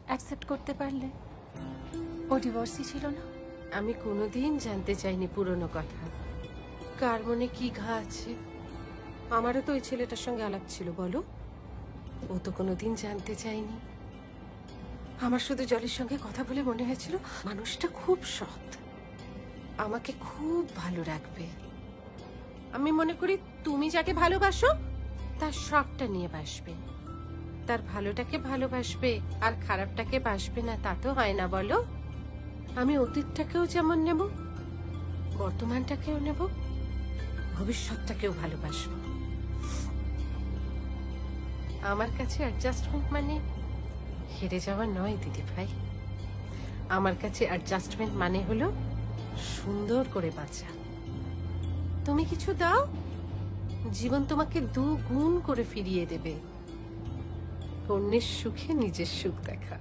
Accept করতে পারলে? ও ডিভোর্সই ছিল না? আমি কোনোদিন জানতে চাইনি পুরনো কথা, কার মনে কি ঘা আছে। আমারও তো ওই ছেলেটার সঙ্গে আলাপ ছিল, বলো। ও তো কোনোদিন জানতে চাইনি। আমার শুধু জলের সঙ্গে কথা বলে মনে হয়েছিল মানুষটা খুব সৎ, আমাকে খুব ভালো রাখবে। আমি মনে করি তুমি যাকে ভালোবাসো তার সবটা নিয়ে বাসবে, তার ভালোটাকে ভালোবাসবে আর খারাপটাকে বাসবে না, তা তো হয় না বলো। আমি অতীতটাকেও যেমন নেব, বর্তমানটাকেও নেব, ভবিষ্যৎটাকেও ভালোবাসবো। আমার কাছে অ্যাডজাস্টমেন্ট মানে হেরে যাওয়া নয় দিদি ভাই। আমার কাছে অ্যাডজাস্টমেন্ট মানে হলো সুন্দর করে বাঁচা। তুমি কিছু দাও, জীবন তোমাকে দুগুণ করে ফিরিয়ে দেবে। অন্যের সুখে নিজের সুখ দেখা।